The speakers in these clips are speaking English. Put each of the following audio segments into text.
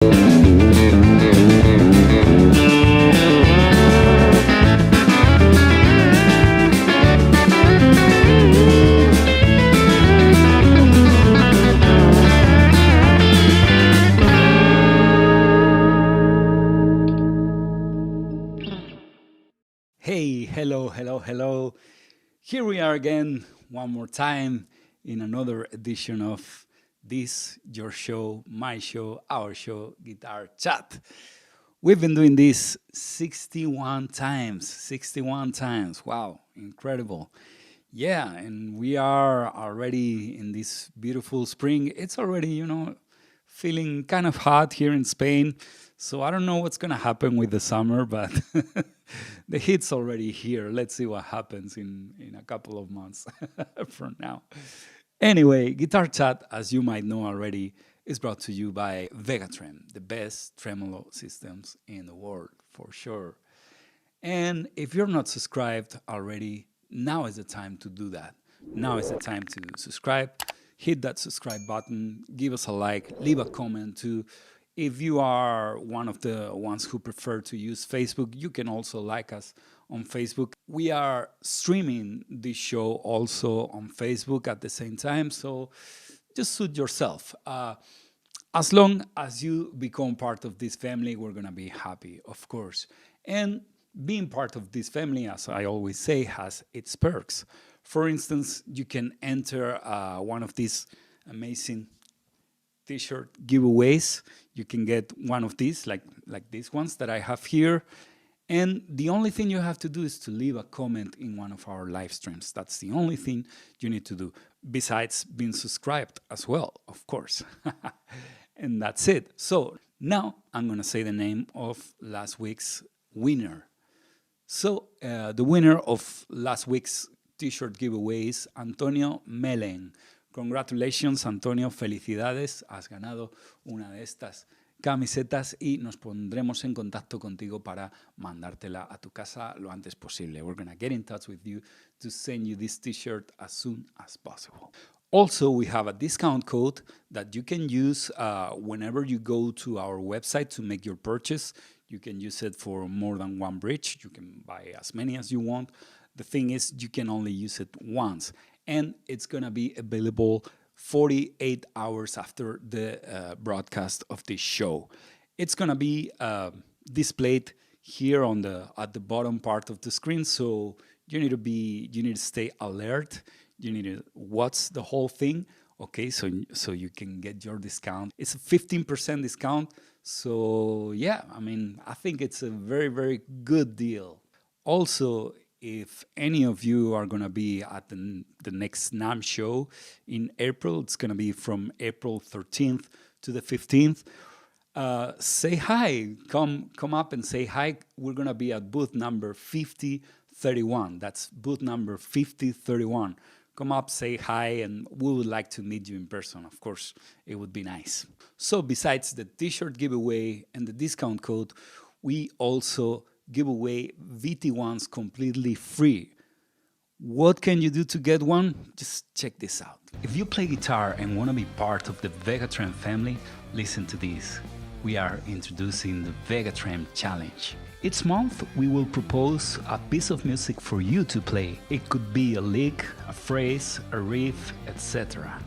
Hey, hello. Here we are again, one more time, in another edition of this, your show, my show, our show, Guitar Chat. We've been doing this 61 times. Wow, incredible. Yeah, and we are already in this beautiful spring. It's already, feeling kind of hot here in Spain. So I don't know what's going to happen with the summer, but the heat's already here. Let's see what happens in a couple of months from now. Anyway, Guitar Chat, as you might know already, is brought to you by Vegatrem, the best tremolo systems in the world, for sure. And if you're not subscribed already, now is the time to do that. Now is the time to subscribe. Hit that subscribe button, give us a like, leave a comment too. If you are one of the ones who prefer to use Facebook, you can also like us on Facebook. We are streaming this show also on Facebook at the same time, so just suit yourself. As long as you become part of this family, we're going to be happy, of course. And being part of this family, as I always say, has its perks. For instance, you can enter one of these amazing t-shirt giveaways. You can get one of these, like these ones that I have here. And the only thing you have to do is to leave a comment in one of our live streams. That's the only thing you need to do, besides being subscribed as well, of course. And that's it. So now I'm going to say the name of last week's winner. So the winner of last week's t-shirt giveaway is Antonio Melen. Congratulations, Antonio, felicidades, has ganado una de estas camisetas y nos pondremos en contacto contigo para mandártela a tu casa lo antes posible. We're going to get in touch with you to send you this t-shirt as soon as possible. Also, we have a discount code that you can use whenever you go to our website to make your purchase. You can use it for more than one bridge. You can buy as many as you want. The thing is, you can only use it once. And it's going to be available 48 hours after the broadcast of this show. It's going to be displayed here at the bottom part of the screen, so you need to stay alert. You need to watch the whole thing, okay? So you can get your discount. It's a 15% discount. So yeah, I think it's a very, very good deal. Also, if any of you are going to be at the next NAMM show in April, it's going to be from April 13th to the 15th. Say hi. Come up and say hi. We're going to be at booth number 5031. That's booth number 5031. Come up, say hi, and we would like to meet you in person. Of course, it would be nice. So besides the t-shirt giveaway and the discount code, we also give away VT1s completely free. What can you do to get one? Just check this out. If you play guitar and want to be part of the Vegatrem family, listen to this. We are introducing the Vegatrem Challenge. Each month, we will propose a piece of music for you to play. It could be a lick, a phrase, a riff, etc.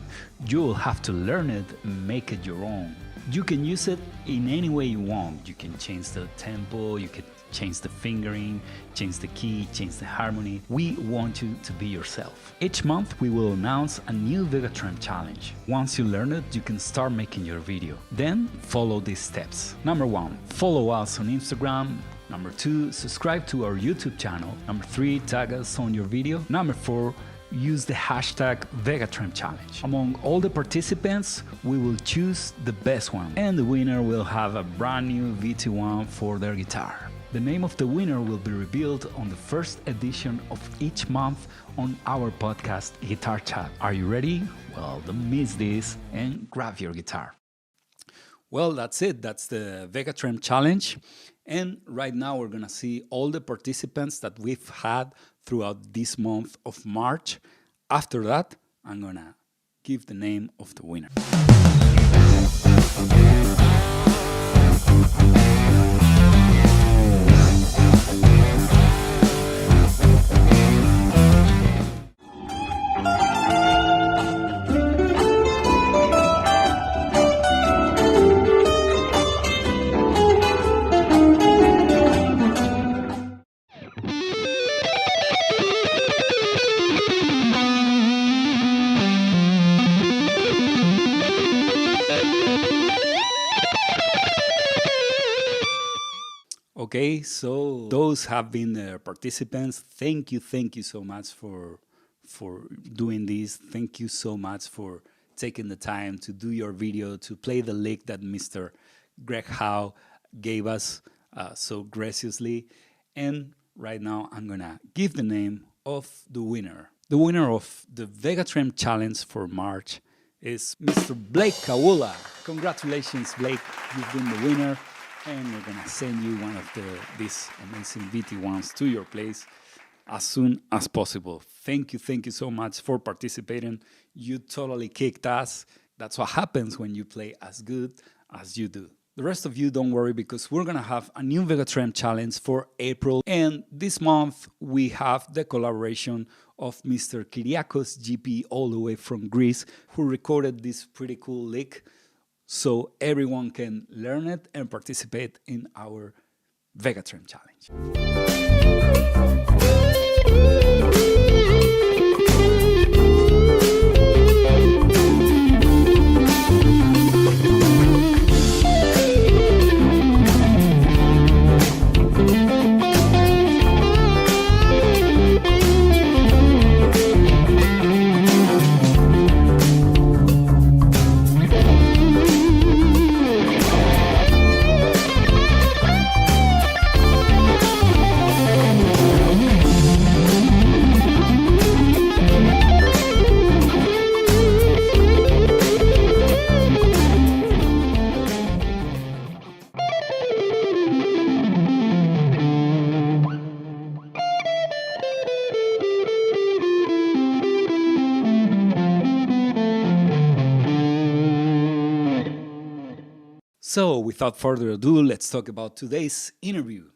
You will have to learn it and make it your own. You can use it in any way you want. You can change the tempo, you can change the fingering, change the key, change the harmony. We want you to be yourself. Each month we will announce a new Vegatrem challenge. Once you learn it, you can start making your video. Then follow these steps. Number 1, follow us on Instagram. Number 2, subscribe to our YouTube channel. Number 3, tag us on your video. Number 4, use the hashtag Vegatrem Challenge. Among all the participants, we will choose the best one, and the winner will have a brand new VT1 for their guitar. The name of the winner will be revealed on the first edition of each month on our podcast Guitar Chat. Are you ready? Well, don't miss this and grab your guitar. Well, that's it. That's the Vegatrem Challenge. And right now we're going to see all the participants that we've had throughout this month of March. After that, I'm going to give the name of the winner. Okay, so those have been the participants. Thank you so much for doing this. Thank you so much for taking the time to do your video, to play the lick that Mr. Greg Howe gave us so graciously. And right now, I'm gonna give the name of the winner. The winner of the Vegatrem Challenge for March is Mr. Blake Kawula. Congratulations, Blake. You've been the winner, and we're gonna send you one of these amazing VT1s to your place as soon as possible. Thank you so much for participating. You totally kicked ass. That's what happens when you play as good as you do. The rest of you, don't worry, because we're gonna have a new Vegatrem challenge for April. And this month, we have the collaboration of Mr. Kyriakos GP all the way from Greece, who recorded this pretty cool lick, so everyone can learn it and participate in our Vegatrem challenge. So, without further ado, let's talk about today's interview.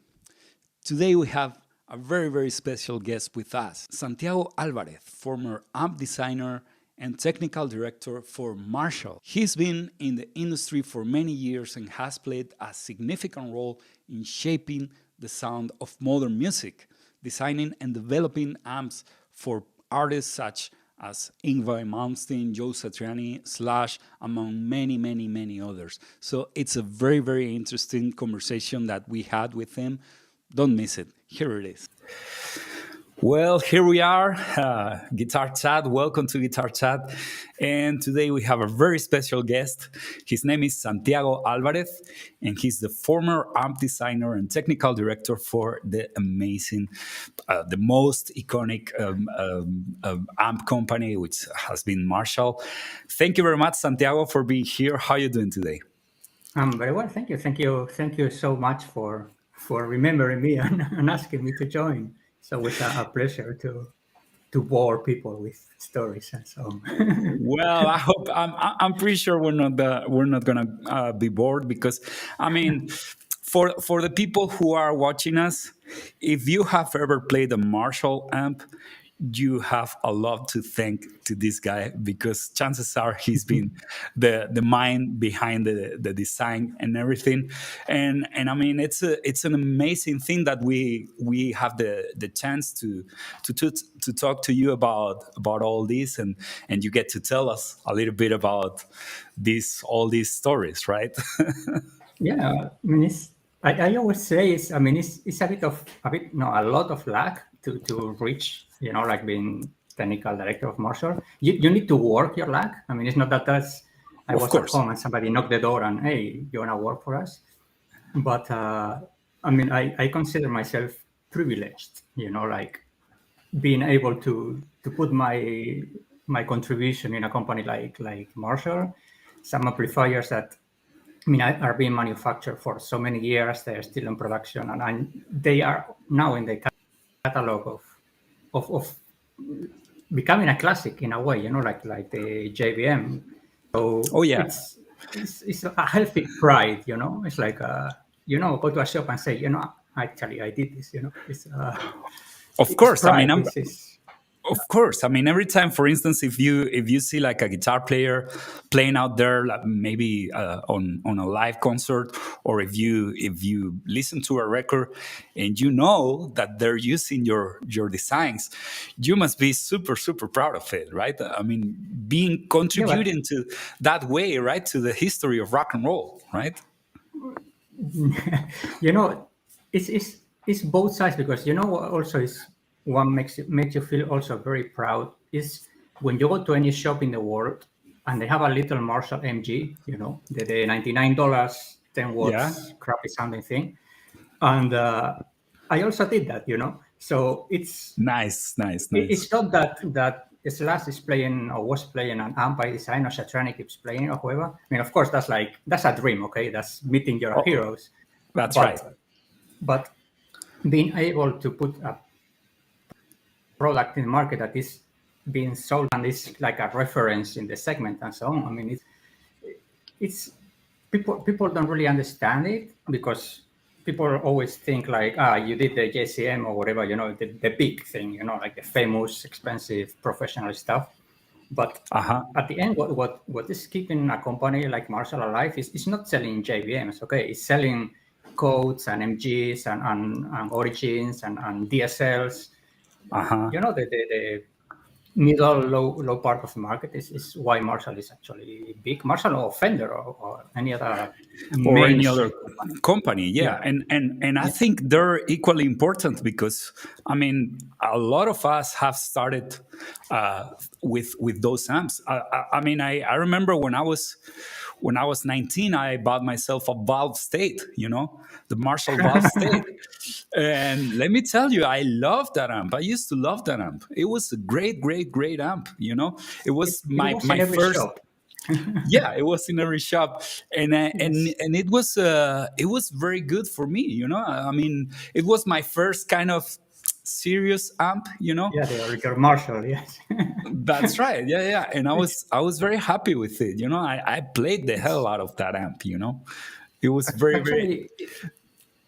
Today we have a very special guest with us, Santiago Alvarez, former amp designer and technical director for Marshall. He's been in the industry for many years and has played a significant role in shaping the sound of modern music, designing and developing amps for artists such as Yngwie Malmsteen, Joe Satriani, Slash, among many others. So it's a very interesting conversation that we had with him. Don't miss it. Here it is. Well, here we are, Guitar Chat. Welcome to Guitar Chat. And today we have a very special guest. His name is Santiago Alvarez, and he's the former amp designer and technical director for the amazing, the most iconic amp company, which has been Marshall. Thank you very much, Santiago, for being here. How are you doing today? I'm very well, thank you. Thank you so much for remembering me and asking me to join. It's always a pleasure to bore people with stories and so on. Well, I hope I'm pretty sure we're not gonna be bored, because I mean, for the people who are watching us, if you have ever played a Marshall amp, you have a lot to thank to this guy, because chances are he's been the mind behind the design and everything. And I mean, it's an amazing thing that we have the chance to talk to you about all this, and you get to tell us a little bit about all these stories, right? Yeah, I mean, I always say it's a lot of luck to reach, like being technical director of Marshall. You need to work your luck. I mean, it's not that I was at home and somebody knocked the door and, hey, you want to work for us? But I mean, I consider myself privileged, like being able to put my contribution in a company like Marshall. Some amplifiers that, I mean, are being manufactured for so many years. They're still in production, and they are now in the catalog of becoming a classic in a way, like the JVM. So it's a healthy pride, It's like go to a shop and say, actually I did this, It's of course. Pride. I mean, of course. I mean, every time, for instance, if you see like a guitar player playing out there, like maybe on a live concert, or if you listen to a record and you know that they're using your designs, you must be super proud of it, right? I mean, contributing to that way, right, to the history of rock and roll, right? it's both sides, because you know what also is what makes you feel also very proud is when you go to any shop in the world and they have a little Marshall MG, you know, the $99 10 watts crappy sounding thing, and I also did that, you know. So it's Nice. it's not that Slash is playing or was playing an amp by design, or Satriani keeps playing or whoever. I mean, of course, that's a dream, okay? That's meeting your heroes. That's right. But being able to put a product in the market that is being sold and is like a reference in the segment and so on. I mean, it's people don't really understand it, because people always think like, you did the JCM or whatever, you know, the big thing, you know, like the famous, expensive, professional stuff. But at the end, what is keeping a company like Marshall alive is not selling JVMs, okay? It's selling codes and MGs and origins and DSLs. You know, the middle low part of the market is why Marshall is actually big. Marshall or Fender or any other company. And I think they're equally important, because I mean, a lot of us have started with those amps. I mean, I remember when I was 19, I bought myself a Valve State, you know, the Marshall Valve State. And let me tell you, I love that amp. I used to love that amp. It was a great amp, you know. It was my first shop. Yeah, it was in every shop, and it was very good for me, you know. I mean, it was my first kind of serious amp, you know. Yeah, the Director Marshall, yes. That's right. Yeah. And I was very happy with it, you know. I played the hell out of that amp, you know. It was very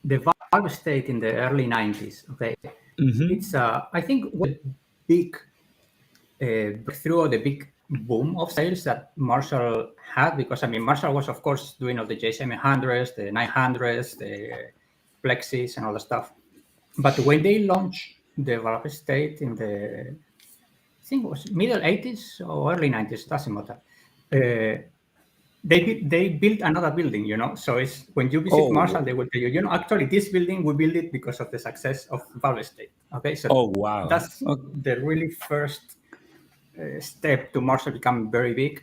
the Valve State in the early 90s, okay. It's I think what big breakthrough or the big boom of sales that Marshall had, because I mean, Marshall was of course doing all the J700s, the 900s, the Plexis and all the stuff. But when they launched the Valve State in the, I think it was middle 80s or early 90s, doesn't matter. They built another building, you know. So it's when you visit Marshall, they will tell you, you know, actually this building, we built it because of the success of Valve State. Okay, so that's the really first step to Marshall become very big.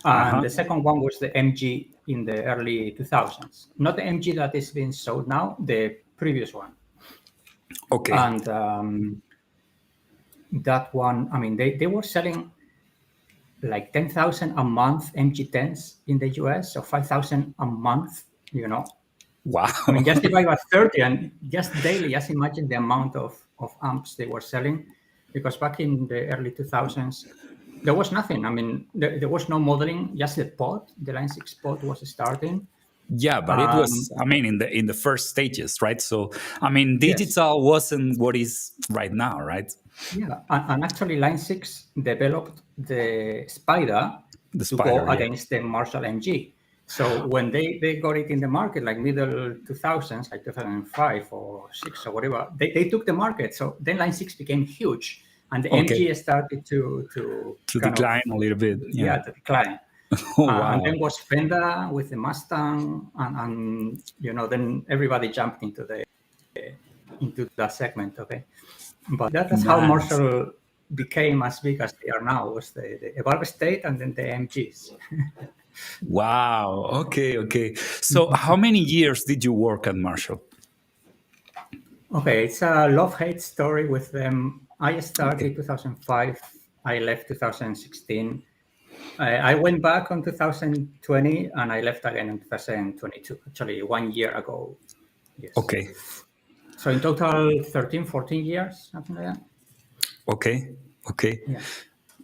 And the second one was the MG in the early 2000s. Not the MG that is being sold now, the previous one. Okay. And that one, I mean, they were selling like 10,000 a month MG10s in the US, or 5,000 a month, you know. Wow. I mean, just divide by 30 and just daily, just imagine the amount of amps they were selling. Because back in the early 2000s, there was nothing. I mean, there was no modeling, just the pod, the Line 6 pod was starting. Yeah, but it was, I mean, in the first stages, right? So, I mean, digital wasn't what is right now, right? Yeah, and actually Line 6 developed the Spider to go against the Marshall MG. So when they got it in the market, like middle 2000s, like 2005 or 6 or whatever, they took the market. So then Line 6 became huge, and the MG started to decline a little bit. Yeah, to decline. Wow. And then was Fender with the Mustang, and you know, then everybody jumped into that segment. Okay, but that's how Marshall became as big as they are now. Was the Valve State and then the MGs. Wow. Okay. So how many years did you work at Marshall? Okay, it's a love-hate story with them. I started 2005. I left 2016. I went back on 2020 and I left again in 2022, actually 1 year ago. Yes. Okay. So in total, 13, 14 years, something like that. Okay. Yeah.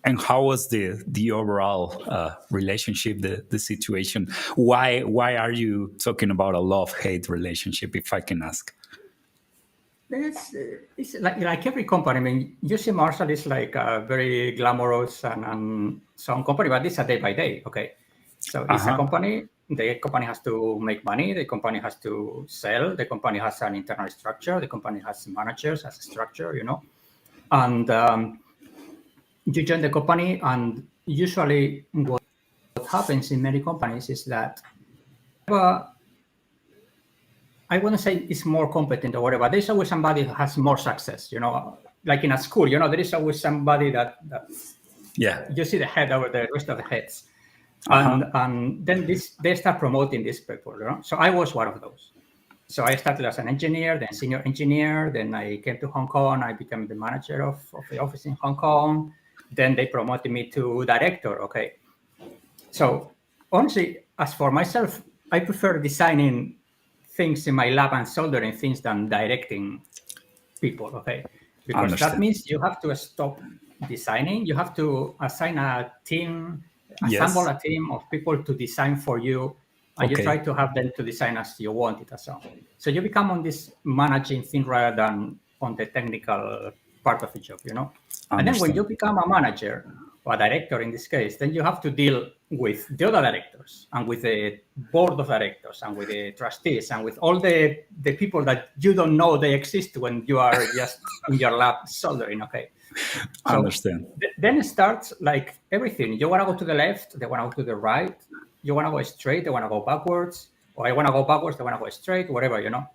And how was the overall relationship, the situation? Why are you talking about a love-hate relationship, if I can ask? It's like every company. I mean, you see Marshall is like a very glamorous and some company, but it's a day by day. Okay, so it's a company. The company has to make money. The company has to sell. The company has an internal structure. The company has managers, has a structure, you know. And you join the company, and usually what happens in many companies is that I I wouldn't say it's more competent or whatever. There's always somebody who has more success, you know, like in a school, you know, there is always somebody that you see the head over the rest of the heads. And then they start promoting these people, you know? So I was one of those. So I started as an engineer, then senior engineer. Then I came to Hong Kong. I became the manager of the office in Hong Kong. Then they promoted me to director. Okay. So honestly, as for myself, I prefer designing things in my lab and soldering things than directing people. Okay. Because that means you have to stop designing. You have to assign a team, assemble a team of people to design for you. And you try to have them to design as you want it. So you become on this managing thing rather than on the technical part of the job, you know? And then when you become a manager or a director in this case, then you have to deal with the other directors and with the board of directors and with the trustees and with all the people that you don't know they exist when you are just in your lab soldering, okay? I understand. Then it starts like everything. You want to go to the left, they want to go to the right. You want to go straight, they want to go backwards. Or I want to go backwards, they want to go straight, whatever, you know.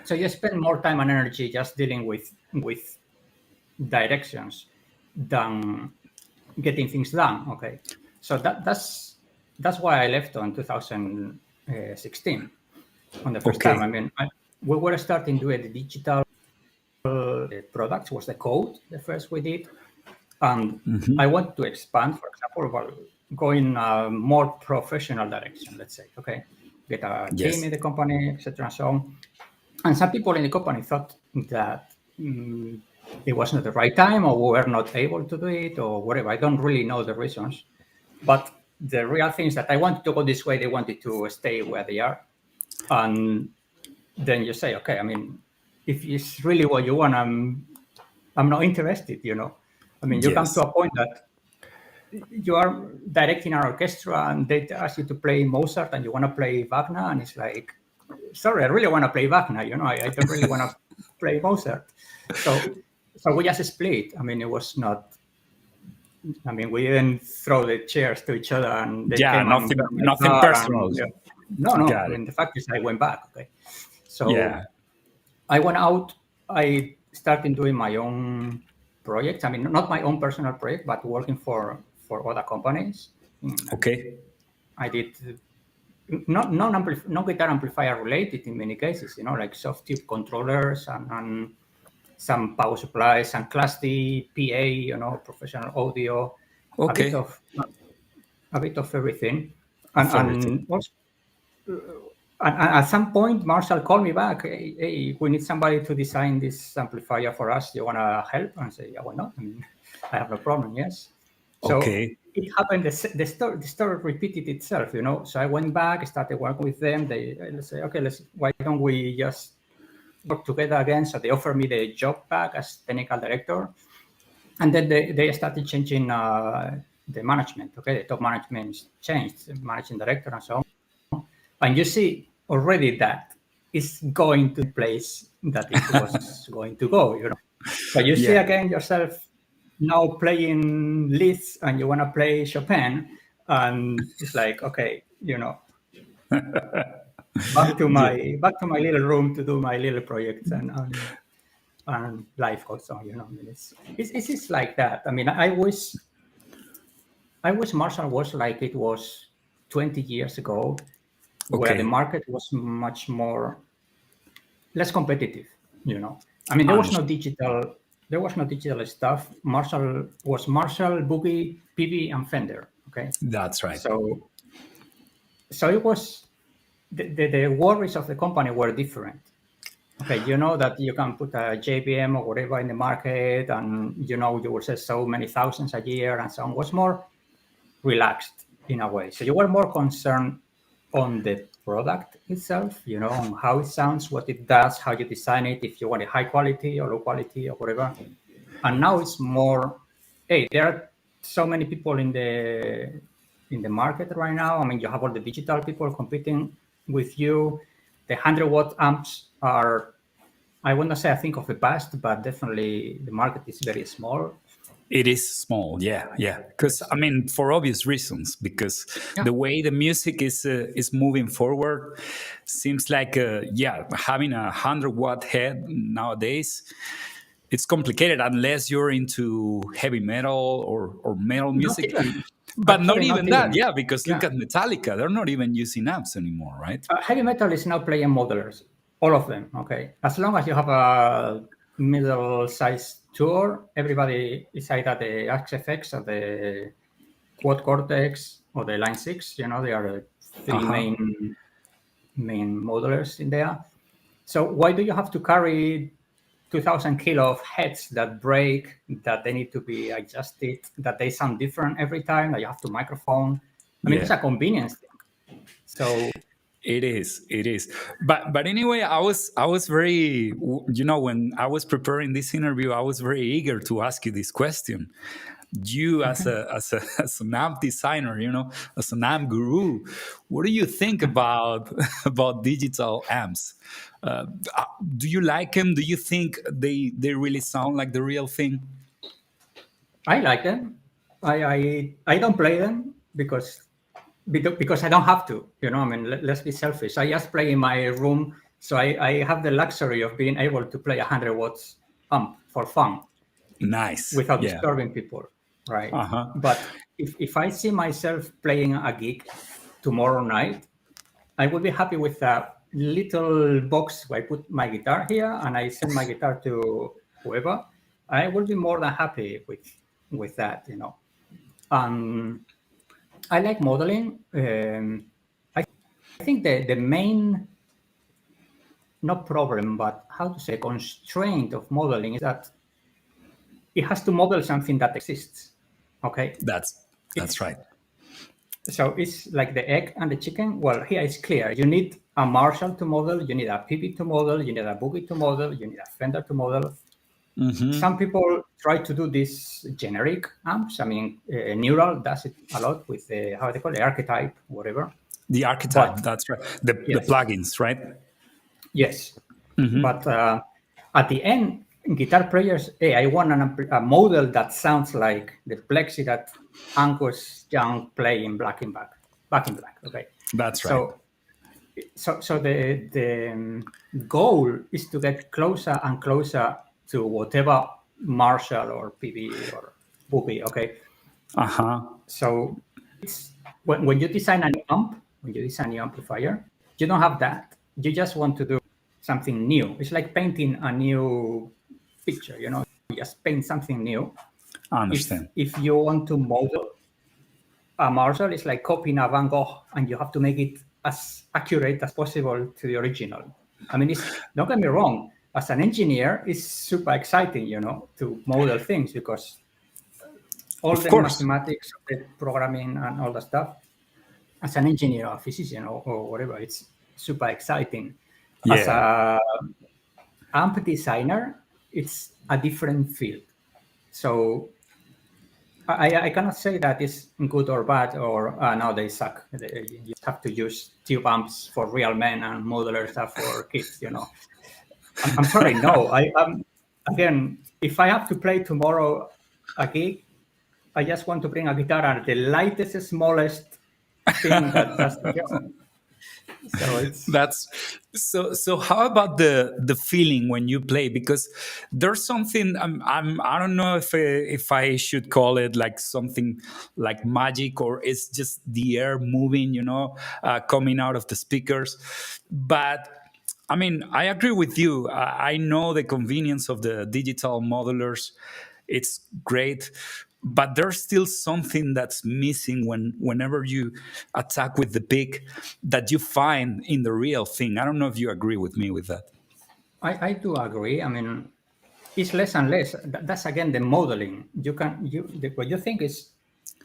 So you spend more time and energy just dealing with directions than getting things done, okay? So that's why I left on 2016 on the first time. I mean, we were starting doing the digital products, was the code, the first we did. And I want to expand, for example, going a more professional direction, let's say, okay? Get a team in the company, etc. and so on. And some people in the company thought that it wasn't the right time or we were not able to do it or whatever. I don't really know the reasons. But the real thing is that I wanted to go this way. They wanted to stay where they are. And then you say, okay, I mean, if it's really what you want, I'm not interested, you know. I mean, you come to a point that you are directing an orchestra and they ask you to play Mozart and you want to play Wagner, and it's like, sorry, I really want to play Wagner, you know, I don't really want to play Mozart. So we just split. I mean, it was not, I mean, we didn't throw the chairs to each other and they came nothing personal. No, I mean, the fact is I went back, okay. So I went out, I started doing my own projects. I mean, not my own personal project, but working for other companies. Okay. I did not guitar amplifier related in many cases, you know, like soft tube controllers and some power supplies and Class D PA, you know, professional audio, a bit of everything. And also, at some point, Marshall called me back. Hey, we need somebody to design this amplifier for us. Do you want to help? And I say, yeah, why not? I mean, I have no problem. Yes. So it happened. The story repeated itself, you know. So I went back, started working with them. They say, okay, why don't we just work together again? So they offered me the job back as technical director, and then they started changing the management. Okay, the top management changed, the managing director and so on. And you see already that it's going to the place that it was going to go, you know. So you see again yourself now playing Liszt and you want to play Chopin, and it's like, okay, you know, back to my little room to do my little projects and life goes on, you know. I mean, it's like that. I mean, I wish Marshall was like it was 20 years ago, where the market was much less competitive, you know. I mean, there was no digital stuff. Marshall, Boogie, PV, and Fender. Okay, that's right. So it was the worries of the company were different. Okay, you know that you can put a JBM or whatever in the market, and you know you will sell so many thousands a year, and so on. It was more relaxed in a way. So you were more concerned on the product itself, you know, on how it sounds, what it does, how you design it, if you want it high quality or low quality or whatever. And now it's more, hey, there are so many people in the market right now. I mean, you have all the digital people competing with you. The 100-watt amps are, I wouldn't say I think of the past, but definitely the market is very small. It is small, yeah. Because I mean, for obvious reasons, because Yeah. the way the music is moving forward seems like, having a 100-watt head nowadays, it's complicated unless you're into heavy metal or metal Not music. even. But not Actually, not even that, even. yeah. Because look Yeah. at Metallica; they're not even using amps anymore, right? Heavy metal is now playing modelers, all of them. Okay, as long as you have a middle-sized tour, everybody is either the XFX or the Quad Cortex or the Line 6. You know, they are the three main modelers in there. So why do you have to carry 2,000 kilo of heads that break, that they need to be adjusted, that they sound different every time, that you have to microphone? I mean, it's a convenience thing. So it is. But anyway, I was very, when I was preparing this interview, I was very eager to ask you this question. You as as an amp designer, as an amp guru, what do you think about digital amps? Do you like them? Do you think they really sound like the real thing? I like them. I don't play them because I don't have to. I mean, let's be selfish. I just play in my room, so I have the luxury of being able to play 100 watts amp for fun. Nice. Without disturbing people, right? But if I see myself playing a gig tomorrow night, I would be happy with a little box where I put my guitar here and I send my guitar to whoever. I will be more than happy with that. I like modeling. I think the main, not problem, but how to say, constraint of modeling is that it has to model something that exists. Okay, that's right. So it's like the egg and the chicken. Well, here it's clear. You need a Marshall to model. You need a PB to model. You need a Boogie to model. You need a Fender to model. Some people try to do these generic amps. I mean, Neural does it a lot with the, how they call it, archetype, whatever. The archetype, that's right. The plugins, right? Yes. But at the end, guitar players, hey, I want a model that sounds like the Plexi that Angus Young play in Back in Black. Okay. That's right. So the goal is to get closer and closer to whatever Marshall or PB or Boogie, okay? So it's when you design a new amp, when you design a new amplifier, you don't have that. You just want to do something new. It's like painting a new picture, you just paint something new. I understand. If you want to model a Marshall, it's like copying a Van Gogh, and you have to make it as accurate as possible to the original. I mean, don't get me wrong. As an engineer, it's super exciting, to model things because all the mathematics, the programming, and all the stuff. As an engineer, or physician, or whatever, it's super exciting. Yeah. As a amp designer, it's a different field. So I cannot say that it's good or bad or no, they suck. You have to use tube amps for real men and modeler stuff for kids, I'm sorry, no. Again, if I have to play tomorrow a gig, I just want to bring a guitar and the lightest, smallest thing that does the job. So so how about the feeling when you play? Because there's something I don't know if I should call it like something like magic, or it's just the air moving, coming out of the speakers. But I mean, I agree with you. I know the convenience of the digital modelers. It's great, but there's still something that's missing whenever you attack with the pick that you find in the real thing. I don't know if you agree with me with that. I do agree. I mean, it's less and less. That's again the modeling. What you think is,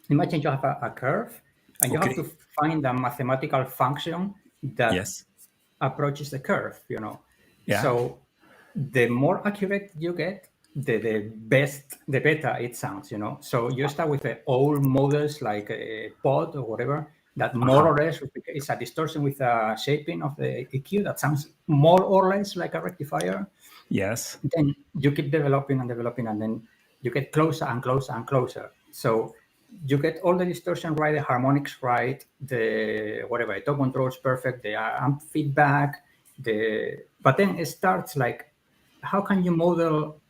imagine you have a curve, and you have to find a mathematical function that approaches the curve. Yeah. So the more accurate you get, the better it sounds. So you start with the old models like a pod or whatever that more or less is a distortion with a shaping of the EQ that sounds more or less like a rectifier. Yes. Then you keep developing and developing, and then you get closer and closer and closer. So you get all the distortion right, the harmonics right, the whatever, the tone control is perfect, the amp feedback, but then it starts like, how can you model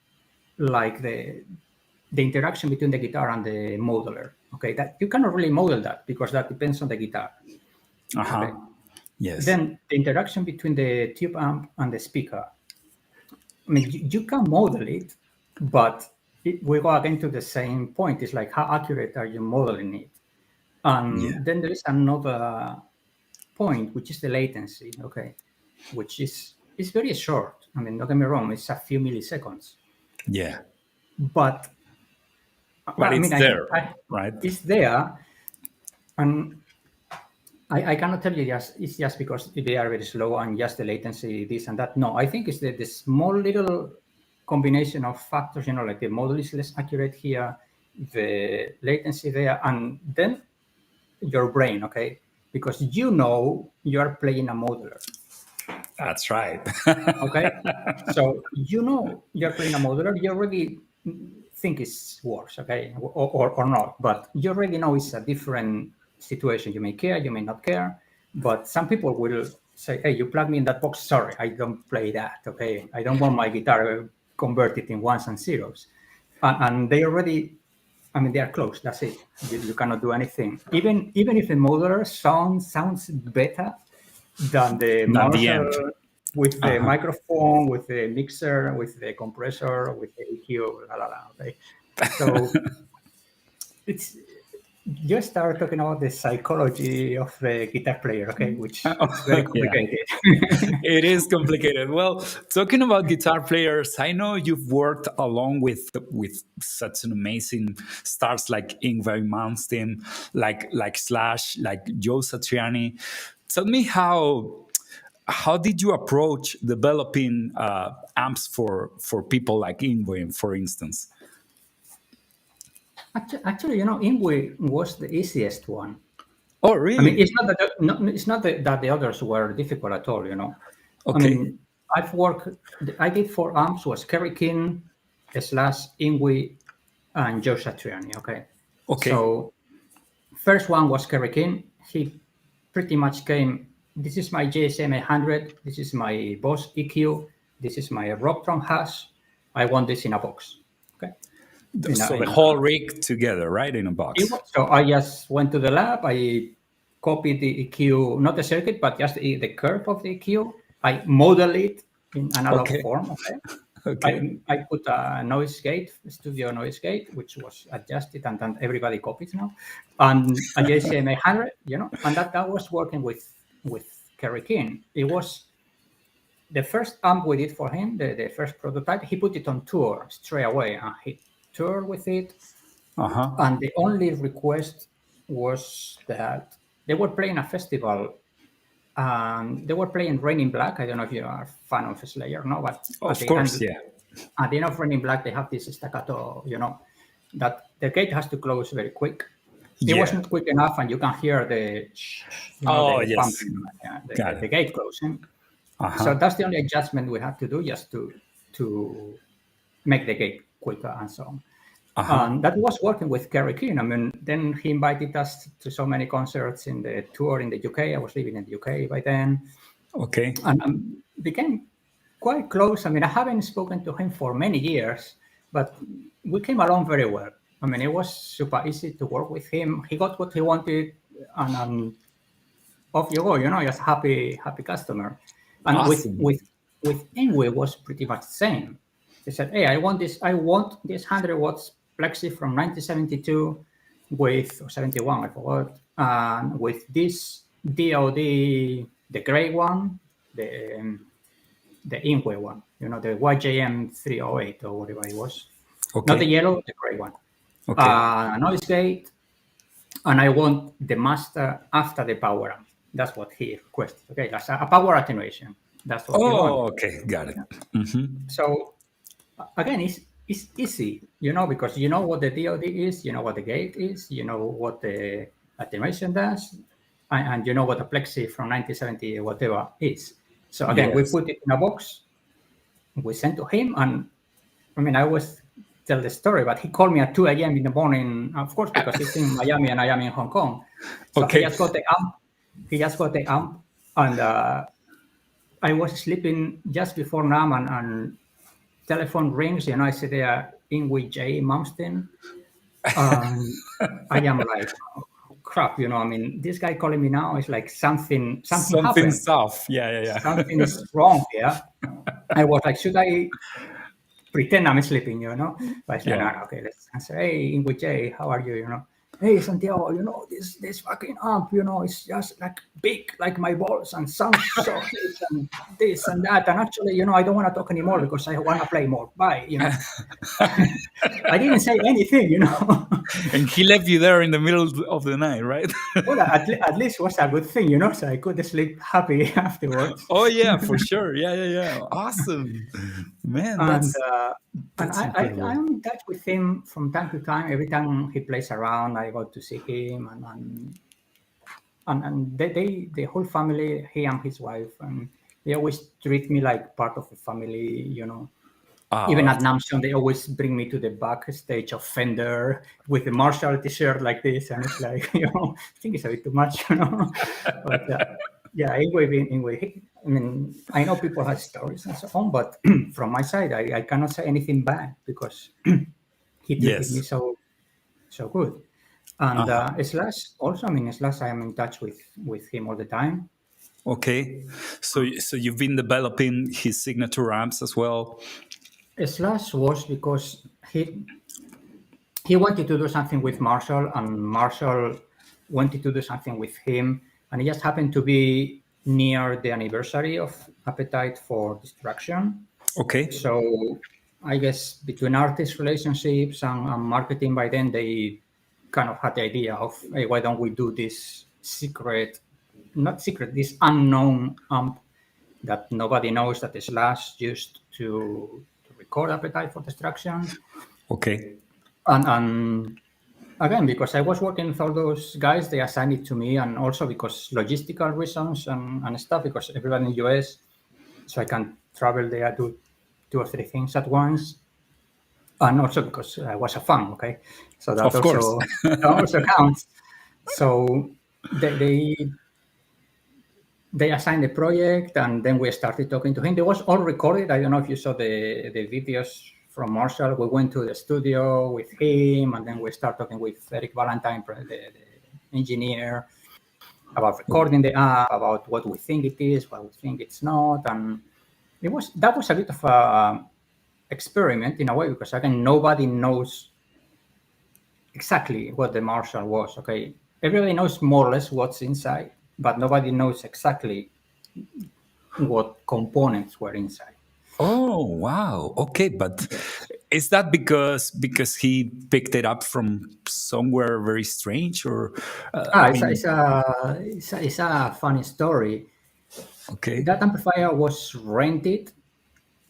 like the interaction between the guitar and the modeler? Okay, that you cannot really model that because that depends on the guitar. Uh-huh. Okay. Yes. Then the interaction between the tube amp and the speaker. I mean, you can model it, but we go again to the same point. It's like, how accurate are you modeling it? And then there is another point, which is the latency, okay, which is very short. I mean, don't get me wrong, it's a few milliseconds. Yeah. But it's there, right? It's there. And I cannot tell you it's just because they are very slow and just the latency, this and that. No, I think it's the small little combination of factors, like the model is less accurate here, the latency there, and then your brain, okay? Because you are playing a modeler. That's right. Okay? So you're playing a modeler, you already think it works, okay? Or not, but you already know it's a different situation. You may care, you may not care, but some people will say, hey, you plug me in that box, sorry, I don't play that, okay? I don't want my guitar converted in ones and zeros. And they already, I mean, they are close, that's it. You cannot do anything. Even if the modeler sounds better than the Marshall with the microphone, with the mixer, with the compressor, with the EQ, okay? So it's, you start talking about the psychology of the guitar player, okay, which is very complicated. It is complicated. Well, talking about guitar players, I know you've worked along with such an amazing stars like Yngwie Malmsteen, like Slash, like Joe Satriani. Tell me how did you approach developing amps for people like Yngwie, for instance? Actually, Yngwie was the easiest one. Oh, really? I mean, it's not that the others were difficult at all, Okay. I mean, I did 4 amps, was Kerry King, Slash, Yngwie, and Joe Satriani, okay? So first one was Kerry King. He pretty much came, this is my JSM 100, this is my Boss EQ, this is my Robtron Hash, I want this in a box, okay? So the whole rig together, right, in a box. So I just went to the lab. I copied the EQ, not the circuit, but just the curve of the EQ. I modeled it in analog form. Okay. I put a noise gate, studio noise gate, which was adjusted, and then everybody copies now. And a JCM 100, and that was working with Kerry King. It was the first amp we did for him, the first prototype. He put it on tour straight away, and he toured with it. And the only request was that they were playing a festival. They were playing Rain in Black. I don't know if you are a fan of Slayer, no? But of course, yeah. At the end of Rain in Black, they have this staccato, that the gate has to close very quick. It wasn't quick enough, and you can hear the pumping, the gate closing. So that's the only adjustment we had to do, just to make the gate quicker and so on. That was working with Kerry King. I mean, then he invited us to so many concerts in the tour in the UK. I was living in the UK by then. Okay. And became quite close. I mean, I haven't spoken to him for many years, but we came along very well. I mean, it was super easy to work with him. He got what he wanted, and off you go, just happy customer. And awesome. with Yngwie was pretty much the same. They said, hey, I want this 100 watts plexi from 1972 or 71, I forgot, and with this DOD, the gray one, the Yngwie one, the YJM 308 or whatever it was. Okay. Not the yellow, the gray one. Okay. Noise gate, and I want the master after the power amp. That's what he requested. Okay, that's a power attenuation. That's what he wanted. Okay, got it. So again, it's easy, because you know what the DOD is, you know what the gate is, you know what the attenuation does, and you know what the plexi from 1970 or whatever is. So again, we put it in a box, we sent to him, and I mean, I was tell the story, but he called me at 2 a.m. in the morning, of course, because he's in Miami and I am in Hong Kong. So he just got the amp, and I was sleeping just before now, and telephone rings, I see there Yngwie Malmsteen. I am like, oh, crap, I mean, this guy calling me now is like something happened. Stuff. Yeah. Something is wrong here. I was like, should I pretend I'm sleeping, But I said, no, okay, let's answer. Hey, Yngwie, how are you, Hey, Santiago, this fucking amp, it's just like big, like my balls, and sounds so big, and this and that. And actually, I don't want to talk anymore because I want to play more. Bye, I didn't say anything, And he left you there in the middle of the night, right? Well, at least it was a good thing, so I could sleep happy afterwards. Oh, yeah, for sure. Yeah. Awesome. Man, that's I'm in touch with him from time to time. Every time he plays around, I go to see him, and the whole family, he and his wife, and they always treat me like part of the family, Even at NAMM, they always bring me to the backstage of Fender with the Marshall T-shirt like this, and it's like, I think it's a bit too much, But yeah, Yngwie, I mean, I know people have stories and so on, but from my side, I cannot say anything bad because he treated me so good. And Slash also, Slash, I am in touch with him all the time. Okay, so you've been developing his signature amps as well. Slash was because he wanted to do something with Marshall, and Marshall wanted to do something with him, and it just happened to be near the anniversary of Appetite for Destruction. Okay. So I guess between artist relationships and marketing, by then they kind of had the idea of, hey, why don't we do this this unknown amp that nobody knows that Slash used to record Appetite for Destruction. Okay. And again, because I was working with all those guys, they assigned it to me, and also because logistical reasons and stuff, because everyone in the US, so I can travel there, do 2 or 3 things at once, and also because I was a fan, okay? So that also counts. So they assigned the project, and then we started talking to him. It was all recorded. I don't know if you saw the videos from Marshall. We went to the studio with him, and then we started talking with Eric Valentine, the engineer, about recording the app, about what we think it is, what we think it's not. And that was a bit of a experiment in a way, because again, nobody knows exactly what the Marshall was, okay? Everybody knows more or less what's inside, but nobody knows exactly what components were inside. Oh, wow. Okay, but is that because he picked it up from somewhere very strange, or? It's a funny story. Okay. That amplifier was rented.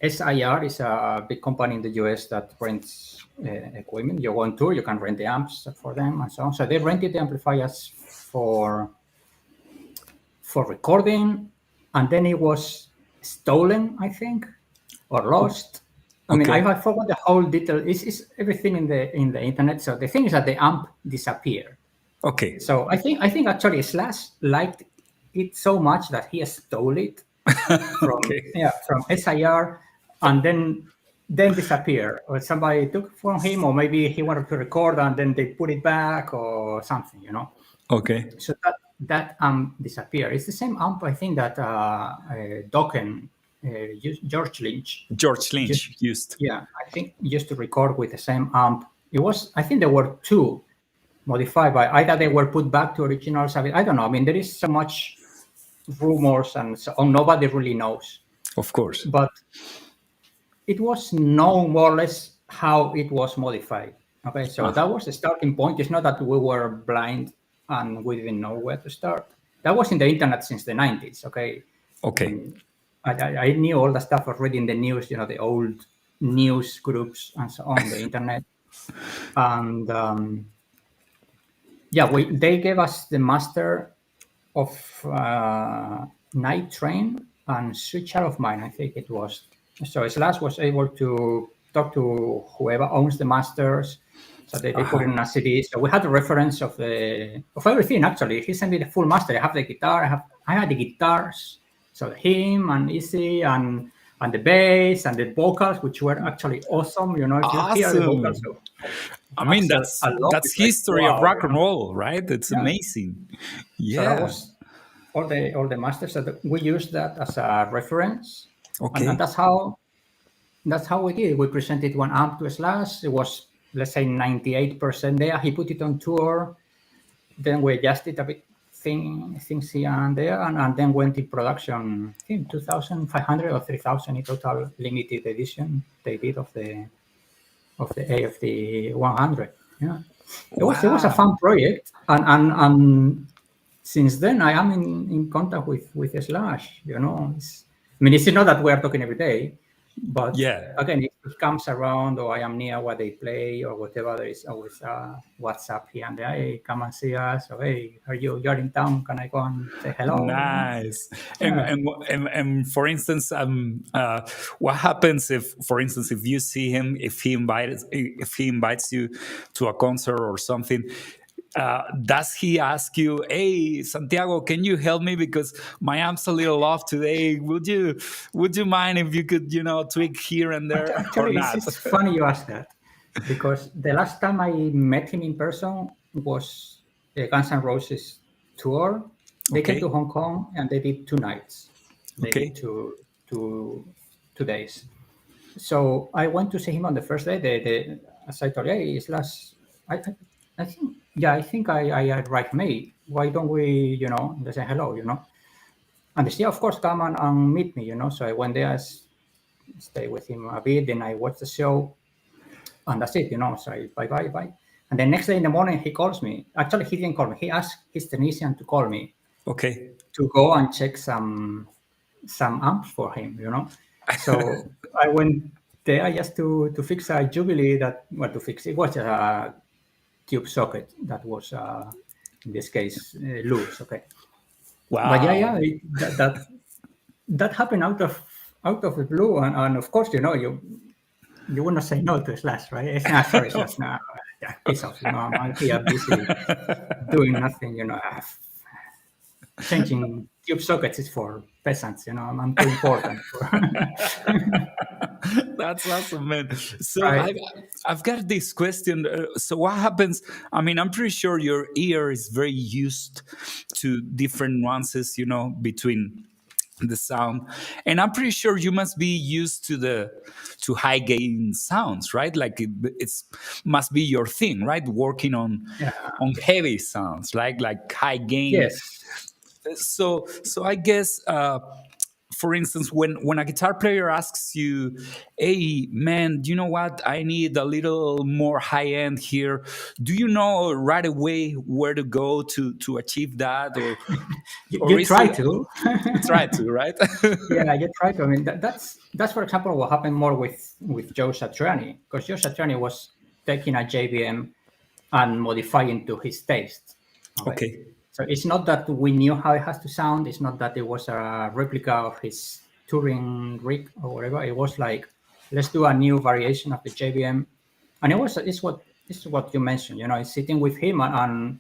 SIR is a big company in the US that rents equipment. You go on tour, you can rent the amps for them and so on. So they rented the amplifiers for recording, and then it was stolen, I think, or lost. I mean, I forgot the whole detail. It's everything in the internet. So the thing is that the amp disappeared. Okay. So I think actually Slash liked it so much that he stole it from SIR, and then disappear, or somebody took from him, or maybe he wanted to record and then they put it back or something, Okay. So that amp disappeared. It's the same amp, I think, that Dokken, George Lynch used. Yeah, I think used to record with the same amp. I think there were 2 modified, but either they were put back to originals. I don't know. I mean, there is so much rumors and so on. Nobody really knows. Of course. But it was known more or less how it was modified. Okay, so that was the starting point. It's not that we were blind and we didn't know where to start. That was in the internet since the 90s. Okay. I knew all the stuff already in the news, the old news groups and so on the internet. And they gave us the master of Night Train and Switch Out of Mine, I think it was. So Slash was able to talk to whoever owns the masters. So they put it in a CD. So we had a reference of everything. Actually, he sent me the full master. I have the guitar. I had the guitars. So him and Izzy and the bass and the vocals, which were actually awesome. You know, if you hear the vocals. So, I mean, that's history of rock and roll, right? It's amazing. Yeah. So that was all the masters that we used that as a reference. Okay. And that's how we did. We presented one amp to Slash. It was, let's say, 98% there. He put it on tour. Then we adjusted a bit things here and there, and then went in production. I think 2,500 or 3,000 in total limited edition they did of the AFD 100. Yeah, it was a fun project, and since then I am in contact with Slash. You know, it's not that we are talking every day. But again, if it comes around or I am near what they play or whatever, there is always WhatsApp here and there. Hey, come and see us. Or hey, you're in town? Can I go and say hello? Nice. Yeah. And for instance, what happens if, for instance, if you see him, if he invites you to a concert or something? Does he ask you, hey, Santiago, can you help me because my amp's a little off today? Would you mind if you could, tweak here and there? Actually, it's funny you ask that, because the last time I met him in person was the Guns N' Roses tour. They came to Hong Kong and they did 2 nights. They did two days. So I went to see him on the first day. As I told you, hey, it's last. I think I write mail. Why don't we, they say hello, And they say, of course, come and meet me, So I went there, stay with him a bit, then I watched the show, and that's it, So I bye. And the next day in the morning, he calls me. Actually, he didn't call me. He asked his technician to call me. Okay. To go and check some amps for him, So I went there just to fix a Jubilee it was a tube socket that was in this case loose. Okay. Wow. But that happened out of the blue, and of course you would not say no to Slash, right? It's not sorry, Slash. No, piss off. I'm here busy doing nothing. Changing tube sockets is for peasants. I'm too important. That's awesome, man. So I've got this question. So what happens? I mean, I'm pretty sure your ear is very used to different nuances, between the sound, and I'm pretty sure you must be used to high gain sounds, right? Like it must be your thing, right? Working on heavy sounds, like high gain. Yes. So I guess. For instance, when a guitar player asks you, hey, man, do you know what? I need a little more high end here. Do you know right away where to go to achieve that? Or you try to. You try to, right? Yeah, you try to. I mean, that's for example, what happened more with Joe Satriani, because Joe Satriani was taking a JBM and modifying to his taste. Okay. So it's not that we knew how it has to sound. It's not that it was a replica of his touring rig or whatever. It was like, let's do a new variation of the JBM. And it's what you mentioned, it's sitting with him and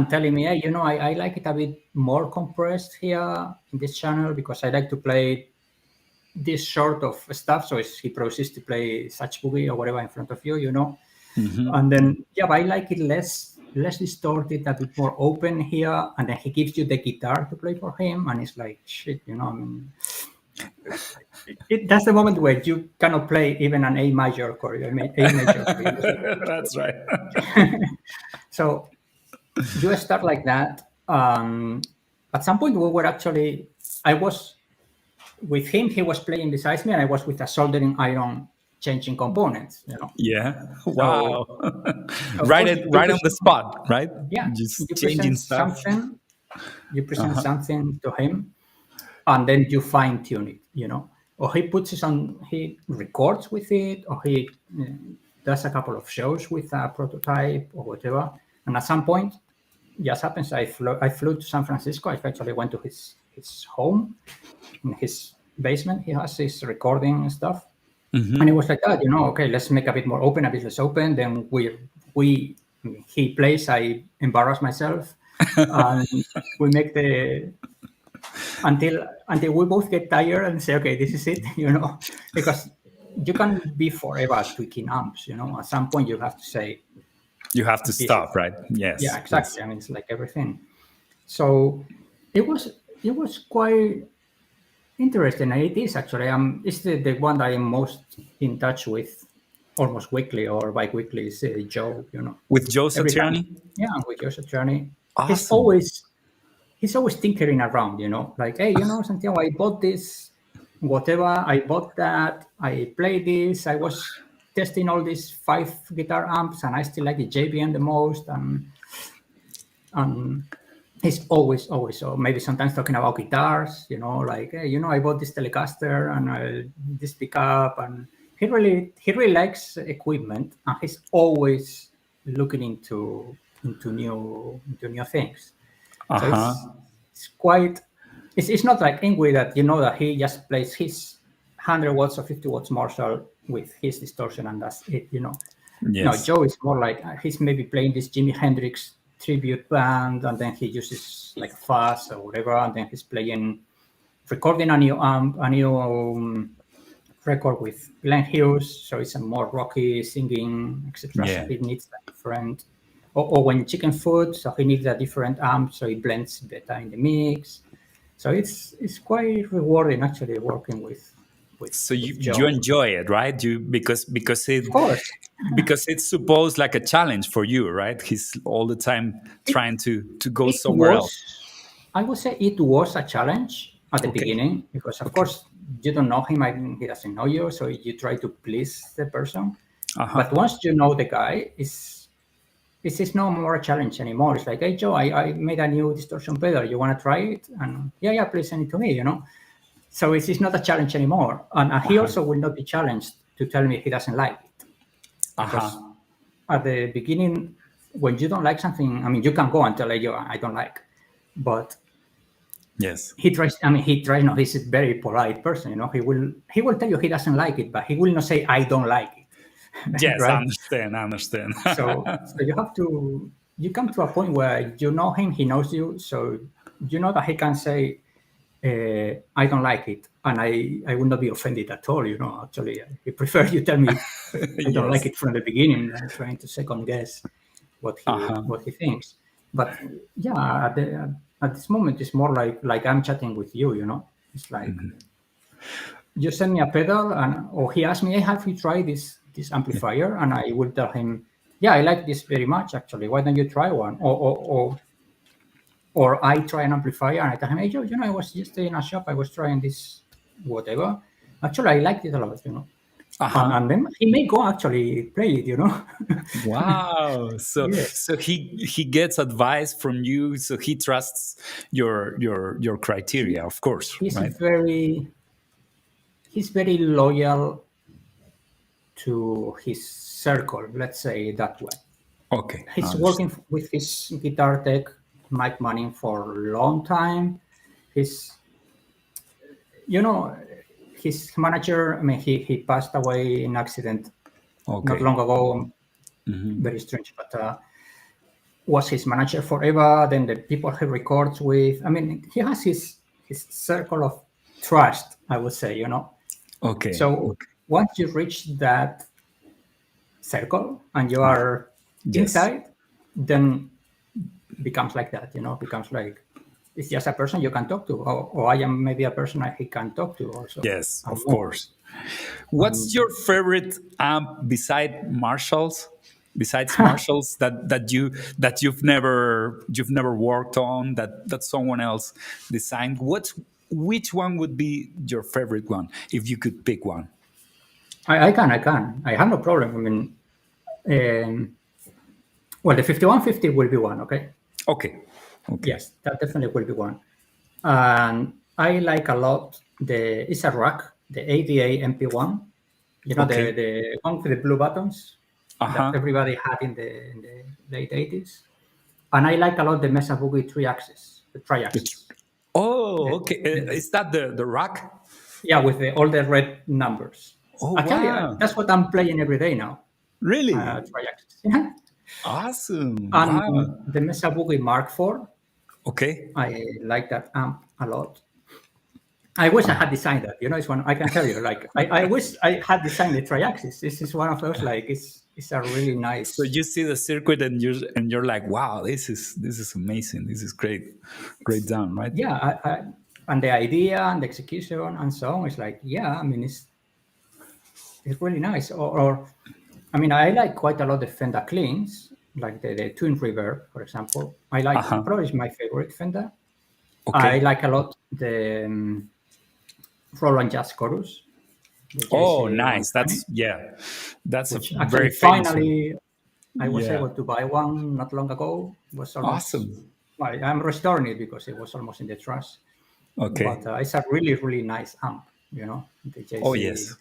telling me, hey, I like it a bit more compressed here in this channel because I like to play this sort of stuff. So he proceeds to play such boogie or whatever in front of you, Mm-hmm. And then, but I like it less distorted, a bit more open here, and then he gives you the guitar to play for him, and it's like shit, I mean, that's the moment where you cannot play even an A major chord, A major chord. That's right. So you start like that. At some point, I was with him. He was playing beside me, and I was with a soldering iron, changing components, Yeah. Wow. Right on the spot, right? Yeah. Just changing stuff. You present something to him, and then you fine tune it, Or he puts it on, he records with it, or he does a couple of shows with a prototype or whatever. And at some point, just happens, I flew to San Francisco. I actually went to his home, in his basement. He has his recording stuff. And it was like that, okay, let's make a bit more open, a bit less open. Then he plays, I embarrass myself, and we make until we both get tired and say, okay, this is it, because you can't be forever tweaking amps, at some point you have to say, you have to stop, right? Yes. Yeah, exactly. Yes. I mean, it's like everything. So it was quite interesting, and it is actually. It's the one that I'm most in touch with, almost weekly or bi-weekly. Is Joe, With Joe Satriani? Yeah, with Joe Satriani. Awesome. He's always tinkering around, like, hey, Santiago, I bought this, whatever, I bought that, I played this, I was testing all these 5 guitar amps, and I still like the JBM the most, and he's always, or maybe sometimes talking about guitars, like, hey, I bought this Telecaster and this pickup, and he really likes equipment, and he's always looking into new things. So it's quite. It's not like Yngwie that that he just plays his 100 watts or 50 watts Marshall with his distortion and that's it. Yes. No, Joe is more like he's maybe playing this Jimi Hendrix tribute band, and then he uses like fuzz or whatever, and then he's recording a new record with Glenn Hughes, so it's a more rocky singing, etc. Yeah. So he needs a different. Or when chicken food, so he needs a different amp, so it blends better in the mix. So it's quite rewarding actually working with. So you enjoy it, right? Because it, of course, because it's supposed like a challenge for you, right? He's all the time trying to go somewhere else. I would say it was a challenge at the beginning, because of course you don't know him, he doesn't know you, so you try to please the person. But once you know the guy, this is no more a challenge anymore. It's like, hey, Joe, I made a new distortion pedal. You want to try it? And yeah, please send it to me, So it's not a challenge anymore. And he also will not be challenged to tell me he doesn't like it. Because at the beginning, when you don't like something, I mean, you can go and tell you, I don't like. But yes, he tries, he's a very polite person, He will tell you he doesn't like it, but he will not say, I don't like it. Yes, right? I understand. so you come to a point where you know him, he knows you, so you know that he can say, I don't like it, and I would not be offended at all, Actually, I prefer you tell me I don't like it from the beginning than trying to second guess what he thinks. But yeah, at this moment, it's more like I'm chatting with you, It's like you send me a pedal, or he asks me, hey, have you tried this amplifier? And I will tell him, yeah, I like this very much, actually. Why don't you try one? Or I try an amplifier, and I tell him, hey, Joe, I was just in a shop, I was trying this whatever. Actually, I liked it a lot, And then he may go actually play it, Wow. So so he gets advice from you, so he trusts your criteria, of course. He's very loyal to his circle, let's say that way. Okay. He's working with his guitar tech, Mike Manning, for a long time. His manager, I mean, he passed away in an accident not long ago. Very strange, but was his manager forever. Then the people he records with, I mean, he has his circle of trust, I would say, Okay. So once you reach that circle and you are inside, then becomes like that, becomes like it's just a person you can talk to, or I am maybe a person he can talk to also. Yes, of course. What's your favorite amp besides Marshalls that you've never worked on, that someone else designed? Which one would be your favorite one if you could pick one? I can. I have no problem. I mean, well, the 5150 will be one, okay? Okay. Yes, that definitely will be one. And I like a lot it's a rack, the ADA MP1. The one with the blue buttons that everybody had in the late 80s. And I like a lot the Mesa Boogie tri-axis. Oh, okay. Is that the rack? Yeah, with all the red numbers. Oh, Actually, wow. that's what I'm playing every day now. Really? Triaxis. Yeah. Awesome. And Wow. the Mesa Boogie Mark IV, Okay. I like that amp a lot. I wish I had designed that. It's one I can tell you. Like I wish I had designed the Triaxis. This is one of those. Like it's a really nice. So you see the circuit and you're like, wow, this is amazing. This is great sound, right? Yeah, and the idea and the execution and so on is like, yeah. I mean, it's really nice. Or I mean, I like quite a lot the Fender cleans, like the Twin Reverb, for example. I like probably is my favorite Fender. Okay. I like a lot the Roland Jazz Chorus. Oh, nice. That's Which a actually very famous finally one. I was able to buy one not long ago. It was almost, awesome. Well, I'm restoring it because it was almost in the trash. Okay. But it's a really, really nice amp, the JC, Oh, yes.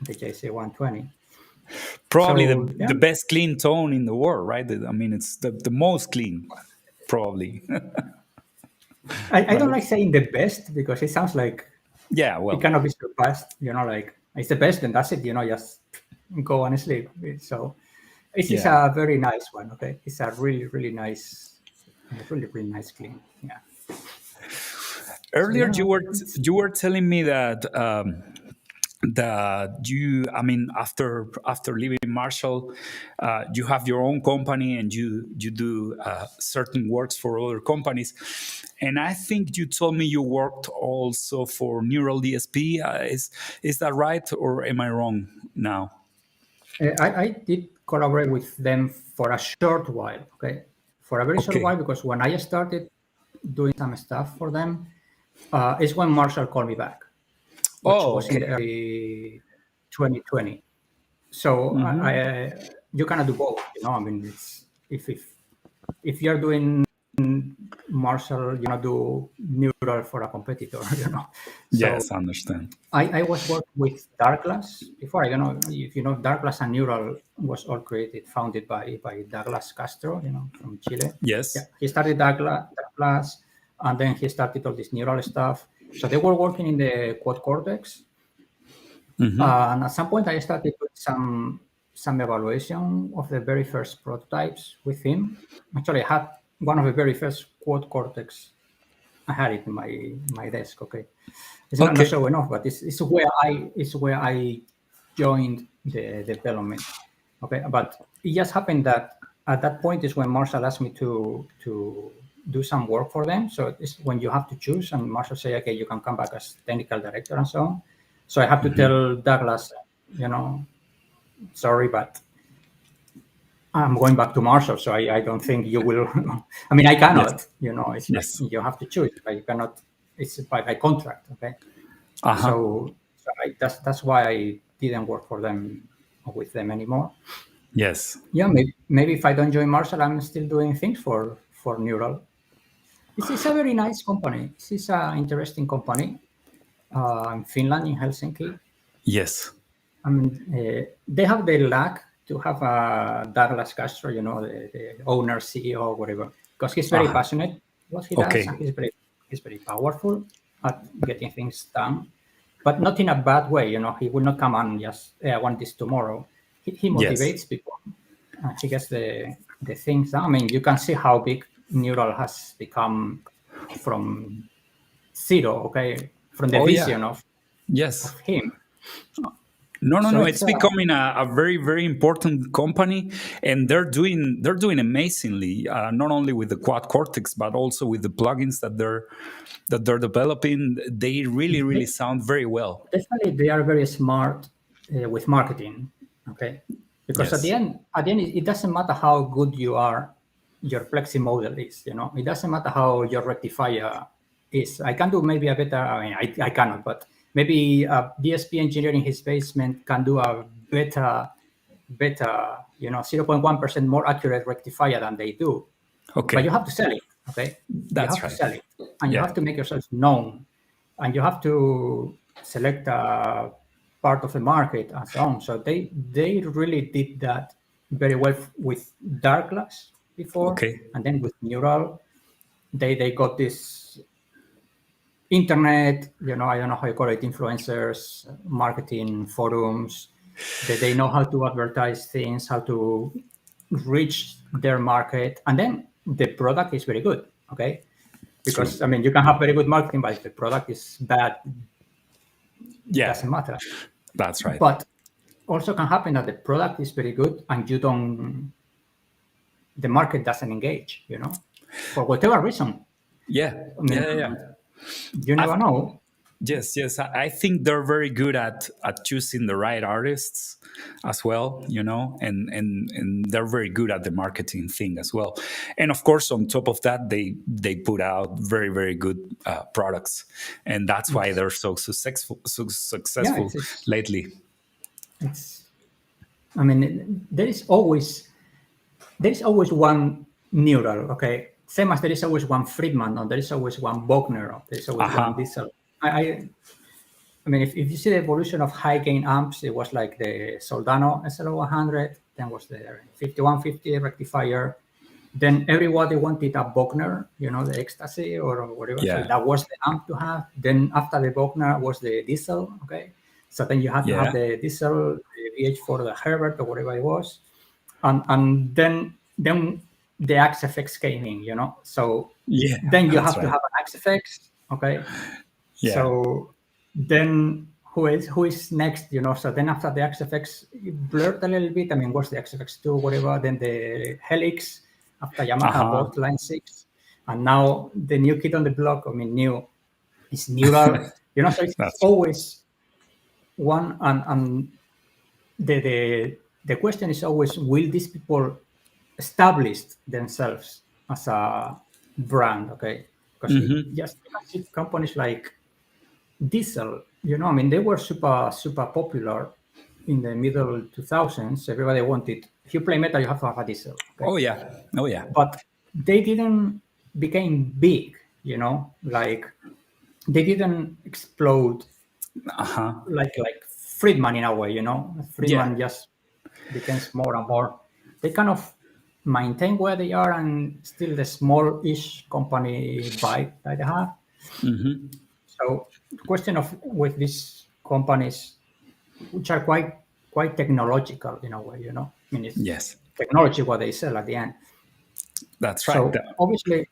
The JC 120. Probably the best clean tone in the world, right? I mean, it's the most clean, probably. I don't like saying the best because it sounds like it cannot be surpassed. Like it's the best and that's it. Just go and sleep. So it's a very nice one. Okay, it's a really, really nice, really nice clean. Yeah. Earlier, you were telling me that you, I mean, after leaving Marshall, you have your own company and you do certain works for other companies. And I think you told me you worked also for Neural DSP. Is that right, or am I wrong now? I did collaborate with them for a short while. Okay, for a very short while, because when I started doing some stuff for them, is when Marshall called me back, which was in the early 2020. So you cannot do both. I mean, it's if you're doing Marshall, do Neural for a competitor. So yes, I understand. I was working with Darkglass before. I don't know if you know Darkglass and Neural was all founded by Douglas Castro, from Chile. Yes. Yeah, he started Darkglass, and then he started all this Neural stuff. So they were working in the quad cortex. And at some point, I started doing some evaluation of the very first prototypes with him. Actually, I had one of the very first quad cortex. I had it in my desk. Okay, it's not showing off, but it's where I joined the development. Okay, but it just happened that at that point is when Marshall asked me to do some work for them. So it's when you have to choose, and Marshall say, okay, you can come back as technical director and so on. So I have to tell Douglas, sorry, but I'm going back to Marshall, so I don't think you will. I mean, I cannot. It's you have to choose, but you cannot. It's by contract, okay. So that's why I didn't work for them or with them anymore. Yes. Yeah, maybe if I don't join Marshall, I'm still doing things for Neural. It's a very nice company. It's an interesting company. In Finland, in Helsinki. Yes. I mean, they have the luck to have Douglas Castro, the owner, CEO, whatever, because he's very passionate what he does, and he's very powerful at getting things done, but not in a bad way. He will not come and just, I want this tomorrow. He motivates people. He gets the things done. I mean, you can see how big Neural has become from zero, okay, from the vision of him. No. It's becoming a very, very important company, and they're doing amazingly. Not only with the quad cortex, but also with the plugins that they're developing. They really, really sound very well. Definitely, they are very smart with marketing. Okay, because at the end, it doesn't matter how good you are, your plexi model is. It doesn't matter how your rectifier is. I can do maybe a better. I mean, I cannot, but maybe a DSP engineer in his basement can do a better, 0.1% more accurate rectifier than they do. Okay. But you have to sell it. Okay. That's you have to sell it, and you have to make yourself known, and you have to select a part of the market and so on. So they really did that very well with Darkglass before, and then with Neural, they got this internet, I don't know how you call it, influencers, marketing, forums. They know how to advertise things, how to reach their market, and then the product is very good, okay? Because, you can have very good marketing, but if the product is bad, it doesn't matter. That's right. But also can happen that the product is very good and the market doesn't engage, for whatever reason. Yeah. You never know. Yes. I think they're very good at choosing the right artists as well, and they're very good at the marketing thing as well. And of course, on top of that, they put out very, very good products, and that's why they're so successful lately. There is always one neural, okay? Same as there is always one Friedman, or there is always one Bogner, or there is always one Diesel. If you see the evolution of high gain amps, it was like the Soldano SL100, then was the 5150 rectifier. Then everybody wanted a Bogner, the Ecstasy or whatever. Yeah. So that was the amp to have. Then after the Bogner was the Diesel, okay? So then you had to have the Diesel, the VH4, the Herbert, or whatever it was. And then the XFX came in, So then you have to have an XFX, okay? Yeah. So then who is next, So then after the XFX, it blurred a little bit. Was the XFX2, whatever. Then the Helix, after Yamaha bought Line 6. And now the new kid on the block, new, is neural, So it's always one. And the question is always, will these people establish themselves as a brand, okay? Because just companies like Diesel, they were super popular in the middle 2000s. Everybody wanted, if you play metal, you have to have a Diesel. Okay? Oh yeah. But they didn't become big, like they didn't explode like Friedman in a way, Friedman just becomes more and more. They kind of maintain where they are, and still the small-ish company vibe that they have. So the question with these companies, which are quite technological in a way, it's technology what they sell at the end. That's right. So obviously,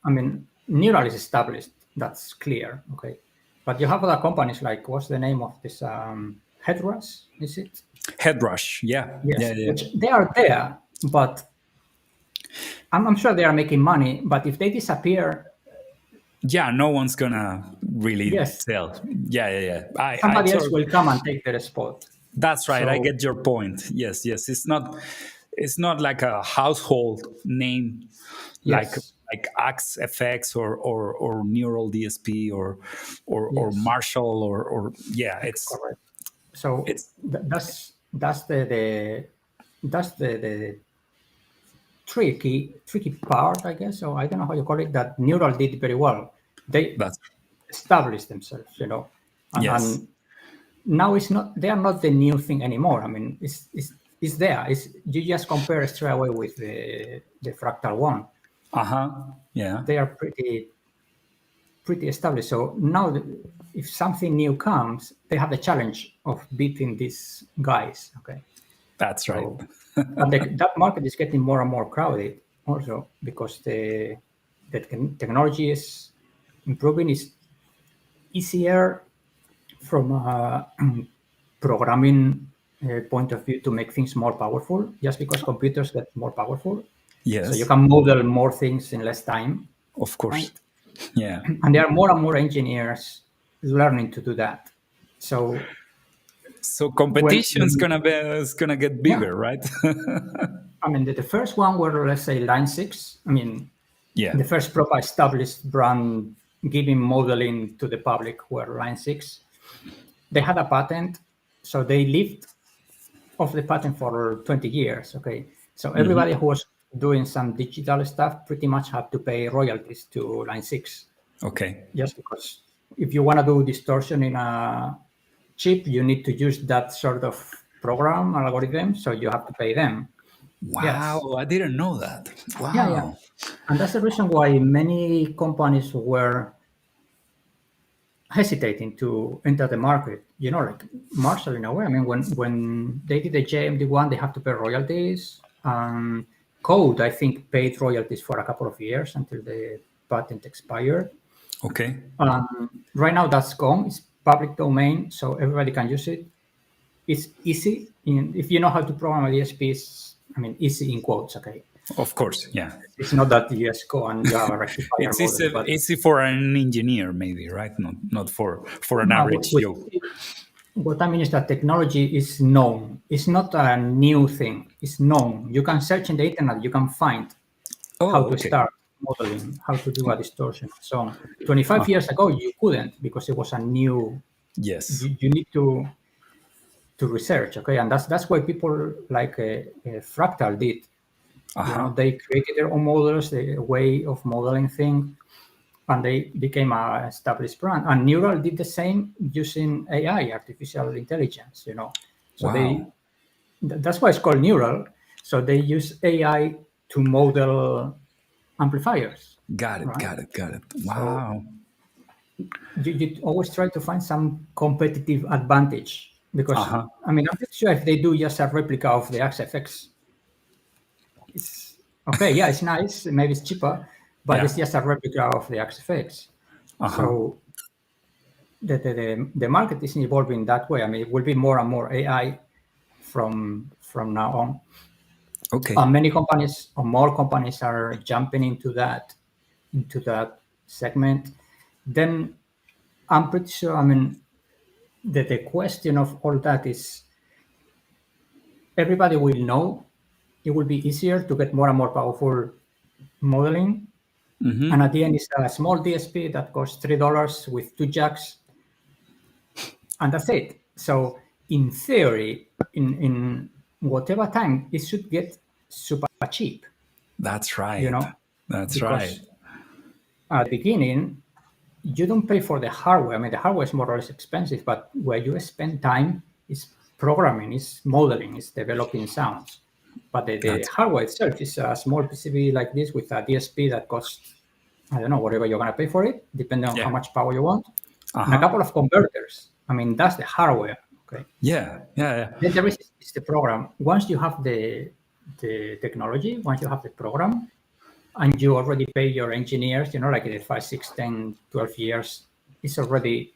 neural is established. That's clear, okay. But you have other companies like, what's the name of this? Headrush, is it? Headrush, yeah. Yes, which they are there, but I'm sure they are making money. But if they disappear, no one's gonna really sell. Somebody else will come and take their spot. That's right. So, I get your point. Yes. It's not like a household name, like Axe FX or Neural DSP or Marshall or it's correct. So that's the tricky part, I guess. So I don't know how you call it. That Neural did very well. They established themselves, and now they are not the new thing anymore. It's there. You just compare straight away with the Fractal one. They are pretty established. So now, if something new comes, they have the challenge of beating these guys. Okay, that's right. And that market is getting more and more crowded, also because the technology is improving. Is easier from a programming point of view to make things more powerful, just because computers get more powerful. Yes. So you can model more things in less time. Of course. Right? Yeah. And there are more and more engineers learning to do that. So competition is gonna get bigger, right? The first one were, let's say, Line 6. The first proper established brand giving modeling to the public were Line 6. They had a patent, so they lived off the patent for 20 years. Okay, so everybody who was doing some digital stuff pretty much had to pay royalties to Line 6. Okay. Just because if you want to do distortion in a chip, you need to use that sort of program algorithm, so you have to pay them. Wow, yes. I didn't know that. Wow. Yeah. And that's the reason why many companies were hesitating to enter the market. Like Marshall in a way. I mean, when they did the JMD1, they have to pay royalties. Code, I think, paid royalties for a couple of years until the patent expired. Okay. Right now, that's gone. It's public domain, so everybody can use it. It's easy. If you know how to program a DSP, easy in quotes, okay? Of course, yeah. It's not that you just go and you have a rectifier It's model, easy for an engineer, maybe, right? Not for an average Joe. What I mean is that technology is known. It's not a new thing. It's known. You can search in the internet. You can find how to start modeling, how to do a distortion, and so on. 25 years ago, you couldn't because it was a new. Yes. You need to research, okay, and that's why people like Fractal did. They created their own models, the way of modeling things, and they became an established brand. And Neural did the same using AI, artificial intelligence. So that's why it's called Neural. So they use AI to model amplifiers. Got it. Wow. So you always try to find some competitive advantage because I'm pretty sure if they do just a replica of the XFX, it's okay. Yeah, it's nice. Maybe it's cheaper, but it's just a replica of the XFX. So the market is evolving that way. It will be more and more AI from now on. Okay. Many companies or more companies are jumping into that segment. Then I'm pretty sure. The question of all that is everybody will know it will be easier to get more and more powerful modeling. And at the end, it's a small DSP that costs $3 with 2 jacks, and that's it. So in theory, in whatever time, it should get super cheap. That's right. That's right. At the beginning, you don't pay for the hardware. The hardware is more or less expensive, but where you spend time is programming, is modeling, is developing sounds. But the hardware itself is a small PCB like this with a DSP that costs, I don't know, whatever you're going to pay for it, depending on how much power you want, and a couple of converters. That's the hardware. Okay. Yeah. Then the rest is the program. Once you have the technology, once you have the program, and you already pay your engineers, like the 5, 6, 10, 12 years, it's already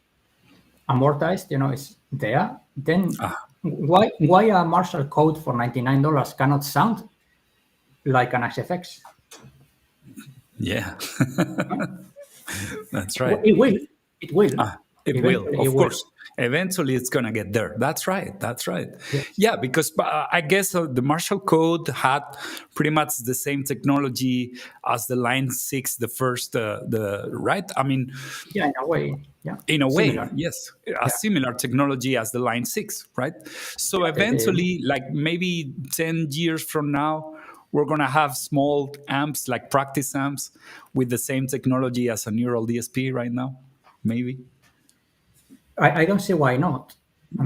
amortized, it's there. Then why a Marshall code for $99 cannot sound like an XFX? Yeah. That's right. It will. It will, of course. Eventually, it's going to get there. That's right. Yes. Yeah, because I guess the Marshall Code had pretty much the same technology as the Line 6, the first, right? Yeah, in a way. Yeah. In a way, yes. A similar technology as the Line 6, right? So eventually, like maybe 10 years from now, we're going to have small amps, like practice amps, with the same technology as a Neural DSP right now, maybe. I don't see why not.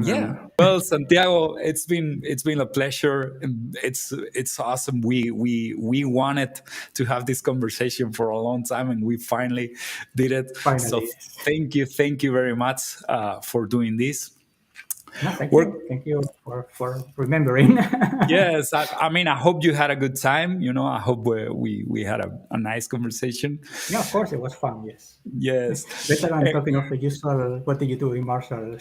Yeah. Well, Santiago, it's been a pleasure. It's awesome. We wanted to have this conversation for a long time, and we finally did it. So thank you very much for doing this. No, thank you for remembering. Yes, I hope you had a good time. I hope we had a nice conversation. Yeah, of course, it was fun. Yes. Better than talking of the usual. What did you do in Marshall?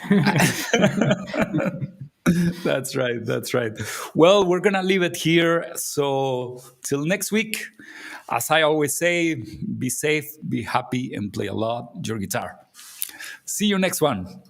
That's right. Well, we're gonna leave it here. So till next week, as I always say, be safe, be happy, and play a lot your guitar. See you next one.